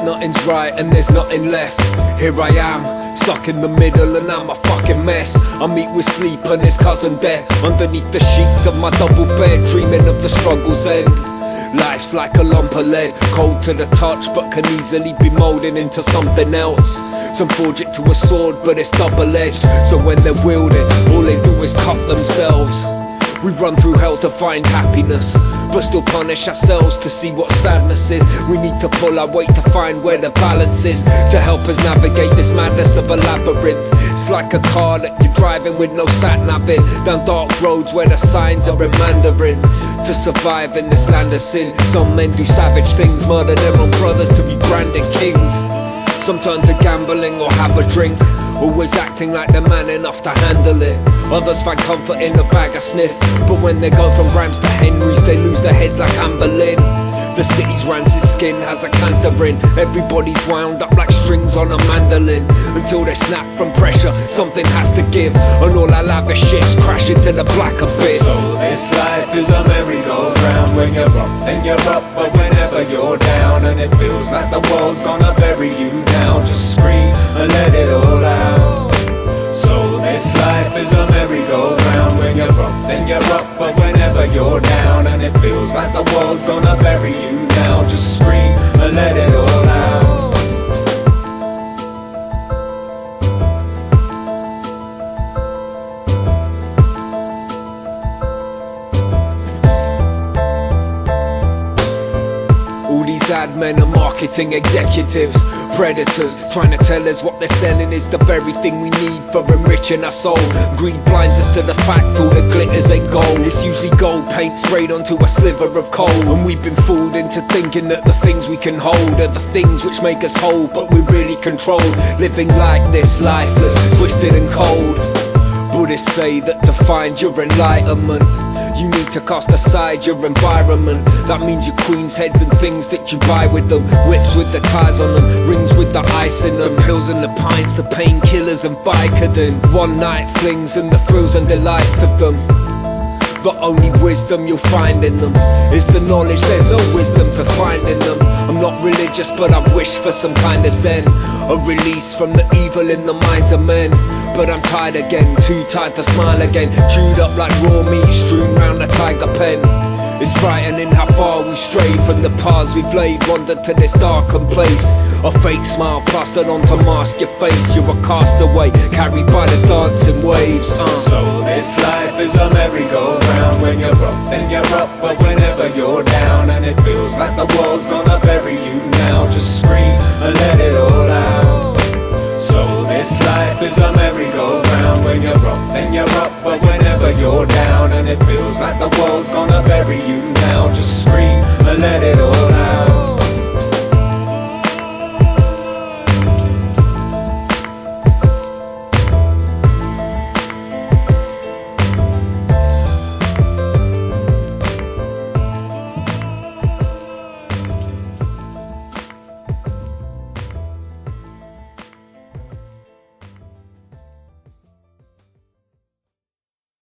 nothing's right and there's nothing left. Here I am, stuck in the middle and I'm a fucking mess. I meet with sleep and his cousin death underneath the sheets of my double bed, dreaming of the struggle's end. Life's like a lump of lead, cold to the touch but can easily be moulded into something else. Some forge it to a sword but it's double-edged, so when they wield it, all they do is cut themselves. We run through hell to find happiness, but still punish ourselves to see what sadness is. We need to pull our weight to find where the balance is, to help us navigate this madness of a labyrinth. It's like a car that you're driving with no sat-nav in, down dark roads where the signs are in Mandarin. To survive in this land of sin, some men do savage things, murder their own brothers to be branded kings. Some turn to gambling or have a drink, always acting like they're man enough to handle it. Others find comfort in a bag of sniff, but when they go from grams to Henrys, they lose their heads like Anne Boleyn. The city's rancid skin has a cancer in. Everybody's wound up like strings on a mandolin, until they snap from pressure, something has to give, and all our lavish ships crash into the black abyss. So this life is a merry-go-round. When you're up, then you're up, but whenever you're down and it feels like the world's gonna bury you down, just scream and let it all out. So this life is a merry-go-round. When you're up, then you're up, but whenever you're down and it feels like the world's gonna bury you down, just scream and let it all out. All these ad men are marketing executives, predators, trying to tell us what they're selling is the very thing we need for enriching our soul. Greed blinds us to the fact all the glitters ain't gold. It's usually gold paint sprayed onto a sliver of coal, and we've been fooled into thinking that the things we can hold are the things which make us whole, but we really control living like this, lifeless, twisted and cold. Buddhists say that to find your enlightenment, you need to cast aside your environment. That means your queen's heads and things that you buy with them, whips with the ties on them, rings with the ice in them, pills and the pints, the painkillers and Vicodin, one night flings and the thrills and delights of them. The only wisdom you'll find in them is the knowledge there's no wisdom to find in them. I'm not religious but I wish for some kind of zen, a release from the evil in the minds of men. But I'm tired again, too tired to smile again, chewed up like raw meat strewn round a tiger pen. It's frightening how far we've strayed from the paths we've laid, wandered to this darkened place. A fake smile plastered on to mask your face. You're a castaway, carried by the dancing waves. So this life is a merry-go-round. When you're up, then you're up, but whenever you're down and it feels like the world's gonna bury you now, just scream and let it all out. So this life is a merry-go-round. When you're up, then you're up, but whenever you're down and it feels like the world's gonna bury you